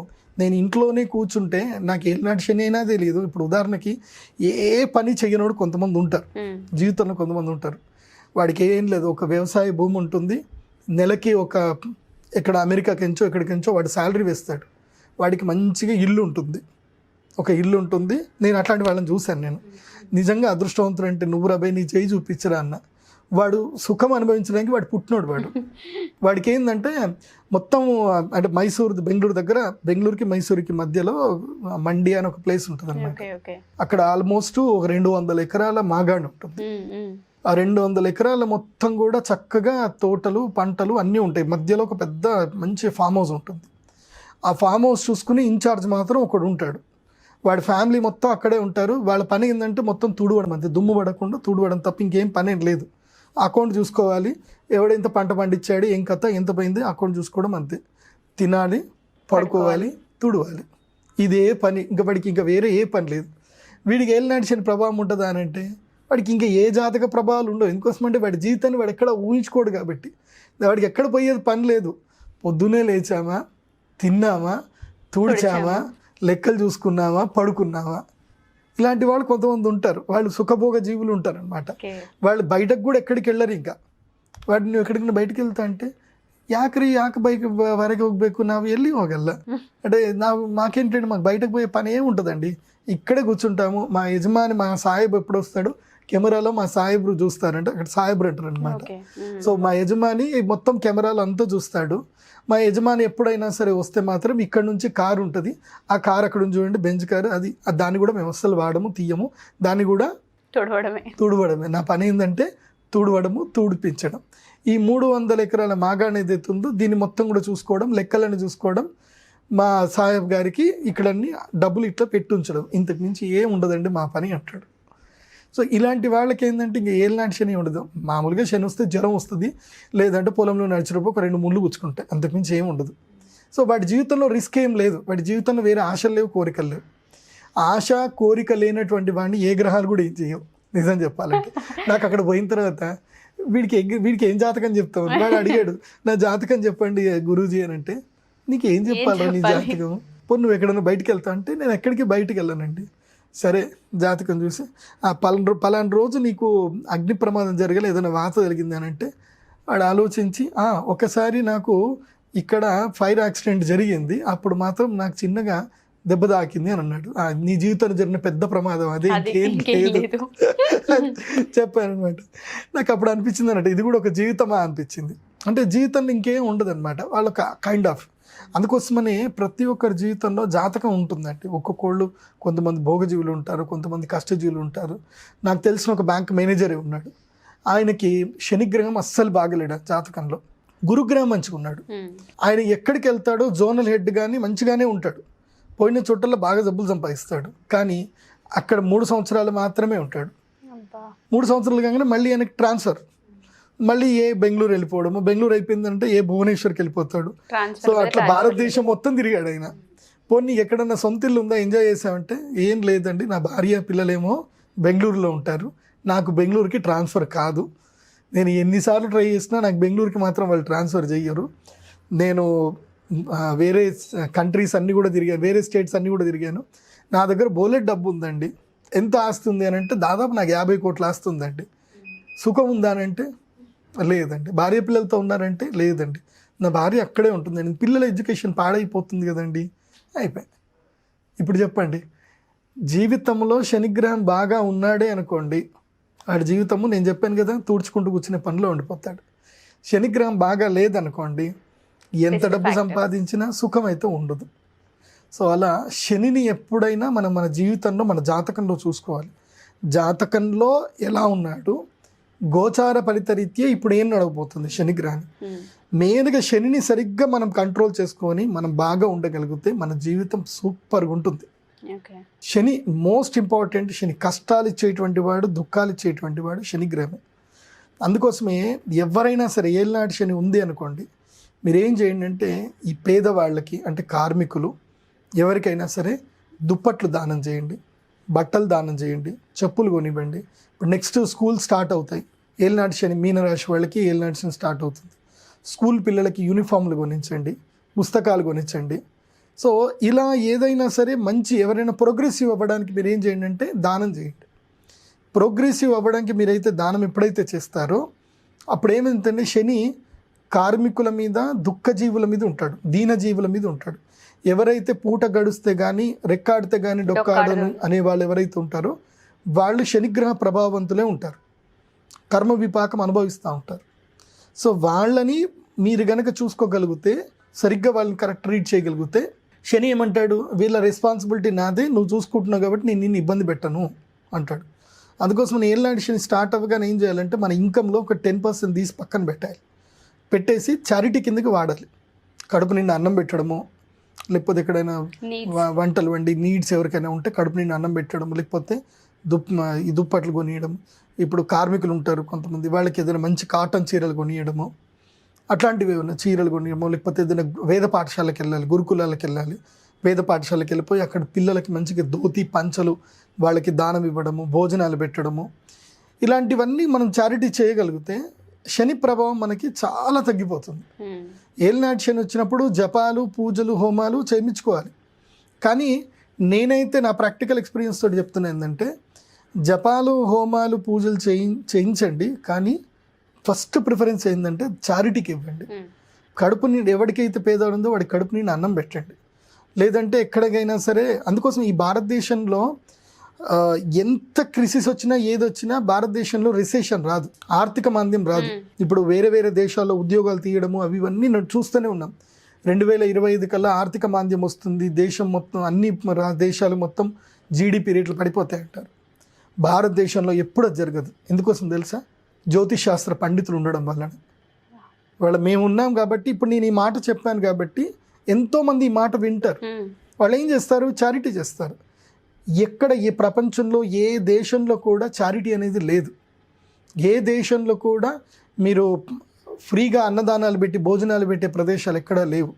నేను ఇంట్లోనే కూర్చుంటే నాకు ఏనాటి శని అయినా తెలియదు. ఇప్పుడు ఉదాహరణకి ఏ పని చేయనోడు కొంతమంది ఉంటారు, జీవితంలో కొంతమంది ఉంటారు. వాడికి ఏం లేదు, ఒక వ్యవసాయ భూమి ఉంటుంది, నెలకి ఎక్కడ అమెరికాకెంచో ఎక్కడికెంచో వాడు శాలరీ వేస్తాడు, వాడికి మంచిగా ఒక ఇల్లు ఉంటుంది. నేను అట్లాంటి వాళ్ళని చూశాను. నేను నిజంగా అదృష్టవంతుడు అంటే నువ్వు రాబోయే నీ చేయి చూపించరా అన్న. వాడు సుఖం అనుభవించడానికి వాడు పుట్టినోడు. వాడికి ఏంటంటే మొత్తం అంటే బెంగళూరు దగ్గర, బెంగళూరుకి మైసూరుకి మధ్యలో మండి అని ఒక ప్లేస్ ఉంటుంది అనమాట. అక్కడ ఆల్మోస్ట్ ఒక 200 ఎకరాల మాగాణి ఉంటుంది. ఆ 200 ఎకరాల మొత్తం కూడా చక్కగా తోటలు పంటలు అన్నీ ఉంటాయి. మధ్యలో ఒక పెద్ద మంచి ఫామ్ హౌస్ ఉంటుంది. ఆ ఫామ్ హౌస్ చూసుకుని ఇన్ఛార్జ్ మాత్రం ఒకడు ఉంటాడు. వాడి ఫ్యామిలీ మొత్తం అక్కడే ఉంటారు. వాళ్ళ పని ఏంటంటే మొత్తం తుడవడం, అంతే, దుమ్ము పడకుండా తుడవడం తప్ప ఇంకేం పని ఏం లేదు. అకౌంట్ చూసుకోవాలి, ఎవడెంత పంట పండించాడు, ఏం కథ, ఎంత పోయింది, అకౌంట్ చూసుకోవడం అంతే. తినాలి, పడుకోవాలి, తుడవాలి, ఇదే పని. ఇంకా వాడికి ఇంకా వేరే ఏ పని లేదు. వీడికి ఏలినాటి శని ప్రభావం ఉంటుందా అని అంటే వాడికి ఇంకా ఏ జాతక ప్రభావాలు ఉండవు. ఎందుకోసం అంటే వాడి జీవితాన్ని వాడు ఎక్కడ ఊహించుకోడు కాబట్టి వాడికి ఎక్కడ పోయేది పని లేదు. పొద్దునే లేచామా, తిన్నామా, తుడిచామా, లెక్కలు చూసుకున్నామా, పడుకున్నామా, ఇలాంటి వాళ్ళు కొంతమంది ఉంటారు. వాళ్ళు సుఖభోగ జీవులు ఉంటారు అనమాట. వాళ్ళు బయటకు కూడా ఎక్కడికి వెళ్ళరు. ఇంకా వాడిని నువ్వు ఎక్కడికైనా ಬಯಟಿಗೆ వెళ్తా అంటే ಯಾಕೆ ಬೈಕ್ ಹೊರಗೆ ಹೋಗ್ಬೇಕು, ನಾವು ಎಲ್ಲಿ ಹೋಗಲ್ಲ అంటే మాకేంటంటే మాకు బయటకు పోయే పని ఏమి ఉంటుందండి, ఇక్కడే కూర్చుంటాము. మా యజమాని, మా సాహెబ్ ఎప్పుడు వస్తాడు, కెమెరాలో మా సాహెబ్రు చూస్తారంటే, అక్కడ సాహెబ్రు అంటారు అనమాట. సో మా యజమాని మొత్తం కెమెరాలో అంతా చూస్తాడు. మా యజమాని ఎప్పుడైనా సరే వస్తే మాత్రం ఇక్కడ నుంచి కారు ఉంటుంది, ఆ కారు అక్కడ నుంచి చూడండి, బెంచ్ కారు, అది దాన్ని కూడా మేము అస్సలు వాడము, తీయము, దాన్ని కూడా తుడవడమే. నా పని ఏంటంటే తుడవడము, తుడిపించడం. ఈ 300 ఎకరాల మాగాణి ఏదైతే ఉందో దీన్ని మొత్తం కూడా చూసుకోవడం, లెక్కలను చూసుకోవడం, మా సాహెబ్ గారికి ఇక్కడన్నీ డబ్బులు ఇట్లా పెట్టి ఉంచడం, ఇంతకు మించి ఏం ఉండదండి మా పని అంటాడు. సో ఇలాంటి వాళ్ళకి ఏంటంటే ఇంకా ఏలినాటి శని ఉండదు. మామూలుగా శని వస్తే జ్వరం వస్తుంది, లేదంటే పొలంలో నడిచినప్పుడు ఒక 2 ముళ్ళు గుచ్చుకుంటాయి, అంతకుమించి ఏం ఉండదు. సో వాడి జీవితంలో రిస్క్ ఏం లేదు, వాడి జీవితంలో వేరే ఆశలు లేవు, కోరికలు లేవు. ఆశ కోరిక లేనటువంటి వాడిని ఏ గ్రహాలు కూడా ఏం చేయవు. నిజం చెప్పాలంటే నాకు అక్కడ పోయిన తర్వాత వీడికి ఏం జాతకం చెప్తావు, వాడు అడిగాడు, నా జాతకం చెప్పండి గురూజీ అని అంటే, నీకు ఏం చెప్పాలి నీ జాతకం, పోనీ నువ్వు ఎక్కడన్నా బయటికి వెళ్తావు అంటే, నేను ఎక్కడికి బయటికి వెళ్ళానండి. సరే జాతకం చూసి పలానా రోజు నీకు అగ్ని ప్రమాదం జరగలే, ఏదైనా వాత జరిగింది అని అంటే, వాడు ఆలోచించి ఒకసారి నాకు ఇక్కడ ఫైర్ యాక్సిడెంట్ జరిగింది, అప్పుడు మాత్రం నాకు చిన్నగా దెబ్బ తాకింది అని అన్నాడు. నీ జీవితంలో జరిగిన పెద్ద ప్రమాదం అదే, ఇంకేం లేదు చెప్పానమాట. నాకు అప్పుడు అనిపించింది అన్నట్టు, ఇది కూడా ఒక జీవితమా అనిపించింది. అంటే జీవితంలో ఇంకేం ఉండదు అనమాట వాళ్ళకి కైండ్ ఆఫ్. అందుకోసమని ప్రతి ఒక్కరి జీవితంలో జాతకం ఉంటుందండి. ఒక్కొక్కళ్ళు, కొంతమంది భోగజీవులు ఉంటారు, కొంతమంది కష్టజీవులు ఉంటారు. నాకు తెలిసిన ఒక బ్యాంక్ మేనేజరే ఉన్నాడు, ఆయనకి శనిగ్రహం అస్సలు బాగలేడు జాతకంలో, గురుగ్రహం మంచిగా ఉన్నాడు. ఆయన ఎక్కడికి వెళ్తాడో జోనల్ హెడ్ కానీ మంచిగానే ఉంటాడు, పోయిన చోట్ల బాగా డబ్బులు సంపాదిస్తాడు. కానీ అక్కడ 3 సంవత్సరాలు మాత్రమే ఉంటాడు. 3 సంవత్సరాలు కాగానే మళ్ళీ ఆయనకి ట్రాన్స్ఫర్, మళ్ళీ బెంగళూరు వెళ్ళిపోవడము, బెంగళూరు అయిపోయిందంటే భువనేశ్వర్కి వెళ్ళిపోతాడు. సో అట్లా భారతదేశం మొత్తం తిరిగాడు ఆయన. పోనీ ఎక్కడన్నా సొంత ఇల్లు ఉందా, ఎంజాయ్ చేసామంటే, ఏం లేదండి, నా భార్య పిల్లలేమో బెంగళూరులో ఉంటారు, నాకు బెంగళూరుకి ట్రాన్స్ఫర్ కాదు, నేను ఎన్నిసార్లు ట్రై చేసినా నాకు బెంగళూరుకి మాత్రం వాళ్ళు ట్రాన్స్ఫర్ చెయ్యరు, నేను వేరే కంట్రీస్ అన్నీ కూడా తిరిగాను, వేరే స్టేట్స్ అన్నీ కూడా తిరిగాను, నా దగ్గర బోలెట్ డబ్బు ఉందండి, ఎంత ఆస్తి ఉంది అని అంటే దాదాపు నాకు 50 కోట్ల ఆస్తి ఉందండి, సుఖం ఉందా అని అంటే లేదండి, భార్య పిల్లలతో ఉన్నారంటే లేదండి, నా భార్య అక్కడే ఉంటుందండి, పిల్లల ఎడ్యుకేషన్ పాడైపోతుంది కదండి, అయిపోయింది. ఇప్పుడు చెప్పండి, జీవితంలో శనిగ్రహం బాగా ఉన్నాడే అనుకోండి, వాడి జీవితము నేను చెప్పాను కదా తుడుచుకుంటూ కూర్చునే పనిలో ఉండిపోతాడు. శనిగ్రహం బాగా లేదనుకోండి, ఎంత డబ్బు సంపాదించినా సుఖం అయితే ఉండదు. సో అలా శనిని ఎప్పుడైనా మన జీవితంలో, మన జాతకంలో చూసుకోవాలి. జాతకంలో ఎలా ఉన్నాడు, గోచార ఫలితరీత్యా ఇప్పుడు ఏం నడవబోతుంది శనిగ్రహాన్ని, మెయిన్గా శనిని సరిగ్గా మనం కంట్రోల్ చేసుకొని మనం బాగా ఉండగలిగితే మన జీవితం సూపర్గా ఉంటుంది. శని మోస్ట్ ఇంపార్టెంట్. శని కష్టాలు ఇచ్చేటువంటి వాడు, దుఃఖాలు ఇచ్చేటువంటి వాడు శనిగ్రహమే. అందుకోసమే ఎవరైనా సరే ఏలినాటి శని ఉంది అనుకోండి, మీరేం చేయండి అంటే, ఈ పేదవాళ్ళకి అంటే కార్మికులు ఎవరికైనా సరే దుప్పట్లు దానం చేయండి, బట్టలు దానం చేయండి, చెప్పులు కొనివ్వండి. ఇప్పుడు నెక్స్ట్ స్కూల్ స్టార్ట్ అవుతాయి, ఏలినాటి శని మీనరాశి వాళ్ళకి ఏలినాటి శని స్టార్ట్ అవుతుంది. స్కూల్ పిల్లలకి యూనిఫామ్లు కొనించండి, పుస్తకాలు కొనించండి. సో ఇలా ఏదైనా సరే మంచి, ఎవరైనా ప్రోగ్రెసివ్ అవ్వడానికి మీరు ఏం చేయండి అంటే దానం చేయండి. ప్రోగ్రెసివ్ అవ్వడానికి మీరైతే దానం ఎప్పుడైతే చేస్తారో అప్పుడు ఏమైందంటే, శని కార్మికుల మీద, దుఃఖజీవుల మీద ఉంటాడు, దీనజీవుల మీద ఉంటాడు. ఎవరైతే పూట గడిస్తే కానీ, రెక్కాడితే కానీ డొక్కాడను అనే వాళ్ళు ఎవరైతే ఉంటారో వాళ్ళు శనిగ్రహ ప్రభావవంతులే ఉంటారు. కర్మ విపాకం అనుభవిస్తూ ఉంటారు. సో వాళ్ళని మీరు గనక చూసుకోగలిగితే, సరిగ్గా వాళ్ళని కరెక్ట్ ట్రీట్ చేయగలిగితే, శని ఏమంటాడు, వీళ్ళ రెస్పాన్సిబిలిటీ నాదే, నువ్వు చూసుకుంటున్నావు కాబట్టి నేను నిన్ను ఇబ్బంది పెట్టను అంటాడు. అందుకోసం మన ఏళ్ళనాటి శని స్టార్ట్ అవ్వగానే ఏం చేయాలంటే మన ఇన్కంలో ఒక 10% తీసి పక్కన పెట్టాలి. పెట్టేసి చారిటీ కిందకి వాడాలి. కడుపు నిండా అన్నం పెట్టడము, లేకపోతే ఎక్కడైనా వంటలు వండి నీడ్స్ ఎవరికైనా ఉంటే కడుపు నిండా అన్నం పెట్టడం, లేకపోతే దుప్పట్లు కొనియడం. ఇప్పుడు కార్మికులు ఉంటారు కొంతమంది, వాళ్ళకి ఏదైనా మంచి కాటన్ చీరలు కొనియడము, అట్లాంటివి ఏమైనా చీరలు కొనియడము, లేకపోతే ఏదైనా వేద పాఠశాలకు వెళ్ళాలి, గురుకులాలకు వెళ్ళాలి, వేద పాఠశాలకు వెళ్ళిపోయి అక్కడ పిల్లలకి మంచిగా ధోతి పంచలు వాళ్ళకి దానం ఇవ్వడము, భోజనాలు పెట్టడము, ఇలాంటివన్నీ మనం చారిటీ చేయగలిగితే శని ప్రభావం మనకి చాలా తగ్గిపోతుంది. ఏలినాటి శని వచ్చినప్పుడు జపాలు, పూజలు, హోమాలు చేయించుకోవాలి. కానీ నేనైతే నా ప్రాక్టికల్ ఎక్స్పీరియన్స్ తోటి చెప్తున్నా ఏంటంటే, జపాలు, హోమాలు, పూజలు చేయించండి, కానీ ఫస్ట్ ప్రిఫరెన్స్ ఏంటంటే చారిటీకి ఇవ్వండి. కడుపు నిండి ఎవరికైతే పేదవాడు ఉందో వాడి కడుపు నిండి అన్నం పెట్టండి. లేదంటే ఎక్కడికైనా సరే, అందుకోసం ఈ భారతదేశంలో ఎంత క్రిసిస్ వచ్చినా ఏదొచ్చినా భారతదేశంలో రిసెషన్ రాదు, ఆర్థిక మాంద్యం రాదు. ఇప్పుడు వేరే వేరే దేశాల్లో ఉద్యోగాలు తీయడము అవి ఇవన్నీ చూస్తూనే ఉన్నాం. 2025 కల్లా ఆర్థిక మాంద్యం వస్తుంది, దేశం మొత్తం అన్ని దేశాలు మొత్తం జీడిపి రేట్లు పడిపోతాయి అంటారు. భారతదేశంలో ఎప్పుడు అది జరగదు. ఎందుకోసం తెలుసా? జ్యోతిష్ శాస్త్ర పండితులు ఉండడం వలన. మేము ఉన్నాం కాబట్టి, ఇప్పుడు నేను ఈ మాట చెప్పాను కాబట్టి ఎంతోమంది ఈ మాట వింటారు. వాళ్ళు ఏం చేస్తారు? చారిటీ చేస్తారు. ఎక్కడ ఈ ప్రపంచంలో ఏ దేశంలో కూడా చారిటీ అనేది లేదు. ఏ దేశంలో కూడా మీరు ఫ్రీగా అన్నదానాలు పెట్టి భోజనాలు పెట్టే ప్రదేశాలు ఎక్కడా లేవు.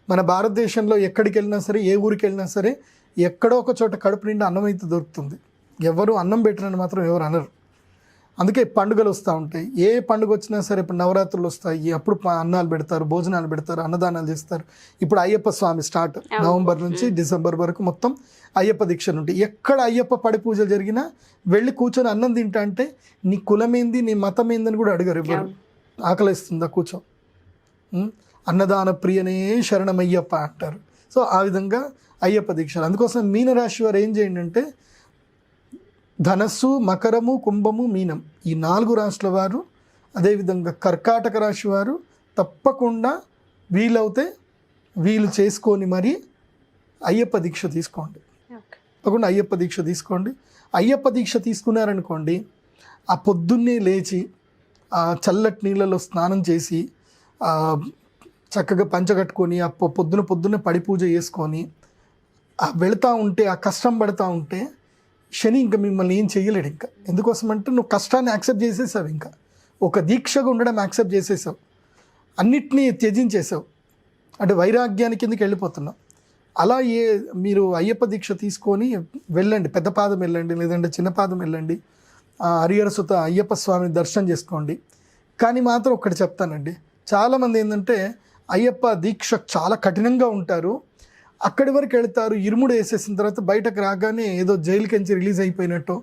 మన భారతదేశంలో ఎక్కడికి వెళ్ళినా సరే, ఏ ఊరికి వెళ్ళినా సరే, ఎక్కడో ఒక చోట కడుపు నిండా అన్నం అయితే దొరుకుతుంది. ఎవరు అన్నం పెట్టినని మాత్రం ఎవరు అనరు. అందుకే పండుగలు వస్తూ ఉంటాయి. ఏ పండుగ వచ్చినా సరే, ఇప్పుడు నవరాత్రులు వస్తాయి, అప్పుడు అన్నాలు పెడతారు, భోజనాలు పెడతారు, అన్నదానాలు చేస్తారు. ఇప్పుడు అయ్యప్ప స్వామి స్టార్ట్, నవంబర్ నుంచి డిసెంబర్ వరకు మొత్తం అయ్యప్ప దీక్షలు ఉంటాయి. ఎక్కడ అయ్యప్ప పడి పూజలు జరిగినా వెళ్ళి కూర్చొని అన్నం తింటా అంటే నీ కులమేంది, నీ మతం ఏందని కూడా అడిగారు ఎవరు. ఆకలిస్తుందా కూర్చో, అన్నదాన ప్రియనే శరణమయ్యప్ప అంటారు. సో ఆ విధంగా అయ్యప్ప దీక్షలు. అందుకోసం మీనరాశి వారు ఏం చేయండి అంటే, ధనస్సు, మకరము, కుంభము, మీనం ఈ 4 రాశుల వారు, అదేవిధంగా కర్కాటక రాశి వారు తప్పకుండా వీలవుతే వీలు చేసుకొని మరి అయ్యప్ప దీక్ష తీసుకోండి. తప్పకుండా అయ్యప్ప దీక్ష తీసుకోండి. అయ్యప్ప దీక్ష తీసుకున్నారనుకోండి, ఆ పొద్దున్నే లేచి ఆ చల్లటి నీళ్ళలో స్నానం చేసి చక్కగా పంచగట్టుకొని ఆ పొద్దున్నే పడి పూజ చేసుకొని వెళుతూ ఉంటే, ఆ కష్టం పడుతూ ఉంటే శని ఇంకా మిమ్మల్ని ఏం చేయలేడు. ఇంకా ఎందుకోసమంటే నువ్వు కష్టాన్ని యాక్సెప్ట్ చేసేసావు, ఇంకా ఒక దీక్షగా ఉండడం యాక్సెప్ట్ చేసేసావు, అన్నిటినీ త్యజించేసావు, అంటే వైరాగ్యాని కిందకి వెళ్ళిపోతున్నావు. అలా మీరు అయ్యప్ప దీక్ష తీసుకొని వెళ్ళండి, పెద్ద పాదం వెళ్ళండి, లేదంటే చిన్న పాదం వెళ్ళండి, హరిహర సుత అయ్యప్ప స్వామిని దర్శనం చేసుకోండి. కానీ మాత్రం ఒకటి చెప్తానండి, చాలామంది ఏంటంటే అయ్యప్ప దీక్ష చాలా కఠినంగా ఉంటారు, అక్కడి వరకు వెళ్తారు, ఇరుముడు వేసేసిన తర్వాత బయటకు రాగానే ఏదో జైలుకించి రిలీజ్ అయిపోయినట్టు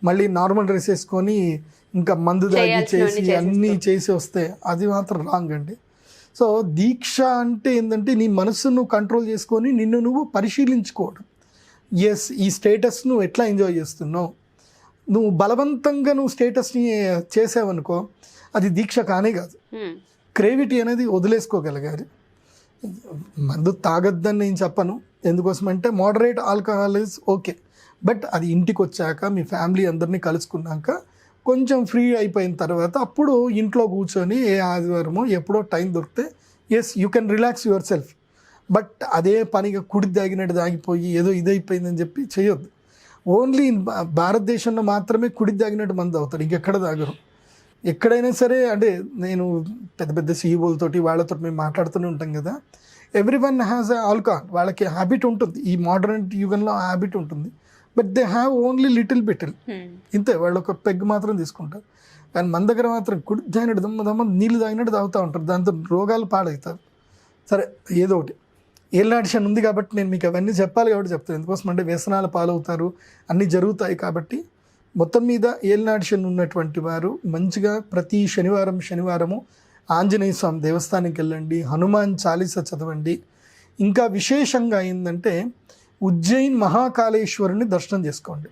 మళ్ళీ నార్మల్ డ్రెస్ వేసుకొని ఇంకా మందు దాగి చేసి అన్నీ చేసి వస్తే అది మాత్రం రాంగ్ అండి. సో దీక్ష అంటే ఏంటంటే నీ మనస్సును నువ్వు కంట్రోల్ చేసుకొని నిన్ను నువ్వు పరిశీలించుకోవడం. ఎస్, ఈ స్టేటస్ నువ్వు ఎట్లా ఎంజాయ్ చేస్తున్నావు. నువ్వు బలవంతంగా నువ్వు స్టేటస్ని చేసావనుకో అది దీక్ష కానే కాదు. క్రేవిటీ అనేది వదిలేసుకోగలిగారు. మందు తాగొద్దని నేను చెప్పను, ఎందుకోసమంటే moderate alcohol is okay, but అది ఇంటికి వచ్చాక మీ ఫ్యామిలీ అందరినీ కలుసుకున్నాక కొంచెం ఫ్రీ అయిపోయిన తర్వాత అప్పుడు ఇంట్లో కూర్చొని ఏ ఆదివారమో ఎప్పుడో టైం దొరికితే yes you can relax yourself. But అదే పనిగా కుడి దాగినట్టు దాగిపోయి ఏదో ఇదైపోయిందని చెప్పి చేయొద్దు. ఓన్లీ భారతదేశంలో మాత్రమే కుడి దాగినట్టు మంది అవుతారు, ఇంకెక్కడ తాగరు. ఎక్కడైనా సరే, అంటే నేను పెద్ద పెద్ద సీఈఓలతోటి వాళ్ళతో మేము మాట్లాడుతూనే ఉంటాం కదా, ఎవ్రీ వన్ హ్యాస్ ఆల్కహాల్, వాళ్ళకి హ్యాబిట్ ఉంటుంది, ఈ మోడర్న్ యుగంలో హ్యాబిట్ ఉంటుంది, but they have only little bit, ఇంతే, వాళ్ళు ఒక పెగ్ మాత్రం తీసుకుంటారు. కానీ మన దగ్గర మాత్రం కుడి తాగినట్టు దమ్మ నీళ్ళు తాగినట్టు తాగుతూ ఉంటారు, దాంతో రోగాలు పాడవుతారు. సరే ఏదో ఒకటి ఏలినాటి శని ఉంది కాబట్టి నేను మీకు అవన్నీ చెప్పాలి కాబట్టి చెప్తాను. ఎందుకోసం అంటే వ్యసనాల పాలవుతారు, అన్నీ జరుగుతాయి కాబట్టి. మొత్తం మీద ఏలినాటి శని ఉన్నటువంటి వారు మంచిగా ప్రతి శనివారము ఆంజనేయ స్వామి దేవస్థానానికి వెళ్ళండి, హనుమాన్ చాలీసా చదవండి. ఇంకా విశేషంగా ఏంటంటే ఉజ్జయిన్ మహాకాళేశ్వరుని దర్శనం చేసుకోండి.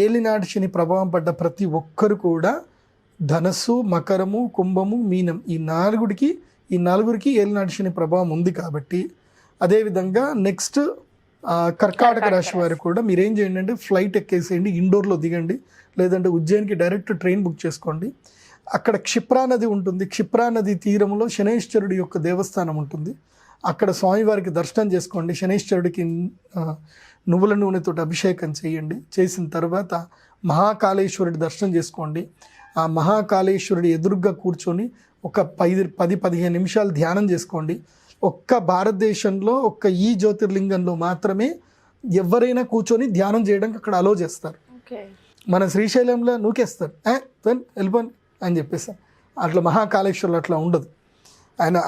ఏలినాటి శని ప్రభావం పడ్డ ప్రతి ఒక్కరు కూడా ధనస్సు, మకరము, కుంభము, మీనం ఈ నలుగురికి ఏలినాటి శని ప్రభావం ఉంది కాబట్టి, అదేవిధంగా నెక్స్ట్ కర్కాటక రాశి వారు కూడా మీరేం చేయండి అంటే ఫ్లైట్ ఎక్కేసేయండి, ఇండోర్లో దిగండి, లేదంటే ఉజ్జయినికి డైరెక్ట్ ట్రైన్ బుక్ చేసుకోండి. అక్కడ క్షిప్రా నది ఉంటుంది, క్షిప్రా నది తీరంలో శనేశ్వరుడి యొక్క దేవస్థానం ఉంటుంది. అక్కడ స్వామివారికి దర్శనం చేసుకోండి. శనేశ్వరుడికి నువ్వుల నూనెతో అభిషేకం చేయండి. చేసిన తర్వాత మహాకాళేశ్వరుడి దర్శనం చేసుకోండి. ఆ మహాకాళేశ్వరుడి ఎదురుగ్గా కూర్చొని ఒక 10-15 నిమిషాలు ధ్యానం చేసుకోండి. ఒక్క భారతదేశంలో ఈ జ్యోతిర్లింగంలో మాత్రమే ఎవరైనా కూర్చొని ధ్యానం చేయడానికి అక్కడ అలో చేస్తారు. మన శ్రీశైలంలో నూకేస్తారు, వెళ్ళిపోని అని చెప్పేస్తారు. అట్లా మహాకాళేశ్వరుడు అట్లా ఉండదు.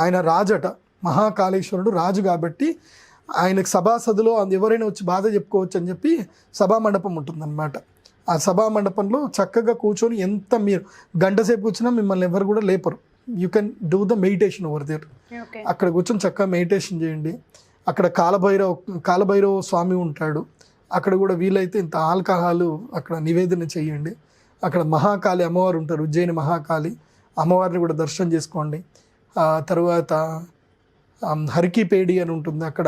ఆయన రాజట, మహాకాళేశ్వరుడు రాజు కాబట్టి ఆయనకు సభాసదులో ఎవరైనా వచ్చి బాధ చెప్పుకోవచ్చు అని చెప్పి సభా మండపం ఉంటుందన్నమాట. ఆ సభా మండపంలో చక్కగా కూర్చొని ఎంత మీరు గంట సేపు కూర్చున్నా మిమ్మల్ని ఎవరు కూడా లేపరు. You can do the meditation over there. అక్కడ కూర్చొని చక్కగా మెడిటేషన్ చేయండి. అక్కడ కాలభైరవ స్వామి ఉంటాడు, అక్కడ కూడా వీలైతే ఇంత ఆల్కహాలు అక్కడ నివేదన చేయండి. అక్కడ మహాకాళి అమ్మవారు ఉంటారు, ఉజ్జయిని మహాకాళి అమ్మవారిని కూడా దర్శనం చేసుకోండి. తర్వాత హరికిపేడి అని ఉంటుంది, అక్కడ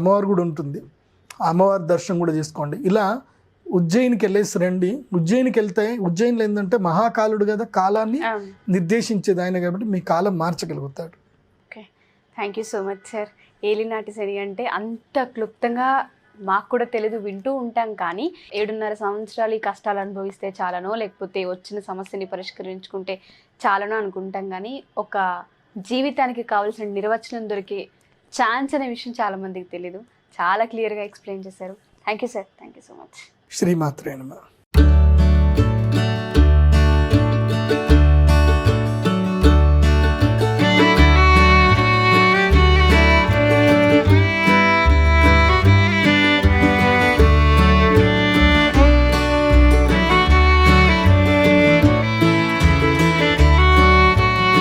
అమ్మవారు కూడా ఉంటుంది, అమ్మవారి దర్శనం కూడా చేసుకోండి. ఇలా ఉజ్జయినికి వెళ్ళేసి రండి. ఉజ్జయినికి వెళ్తే ఉజ్జయినిలో ఏంటంటే మహాకాలుడు కదా, కాలాన్ని నిర్దేశించేది ఆయన కాబట్టి మీ కాలం మార్చగలుగుతాడు. Okay, thank you so much sir. ఏలినాటి శని అంటే అంత క్లుప్తంగా మాకు కూడా తెలీదు, వింటూ ఉంటాం కానీ 7.5 సంవత్సరాలు ఈ కష్టాలు అనుభవిస్తే చాలనో, లేకపోతే వచ్చిన సమస్యని పరిష్కరించుకుంటే చాలనో అనుకుంటాం కానీ ఒక జీవితానికి కావాల్సిన నిర్వచనం దొరికే ఛాన్స్ అనే విషయం చాలామందికి తెలీదు. చాలా క్లియర్గా ఎక్స్ప్లెయిన్ చేశారు. Thank you sir, thank you so much. శ్రీమాత్రే నమః.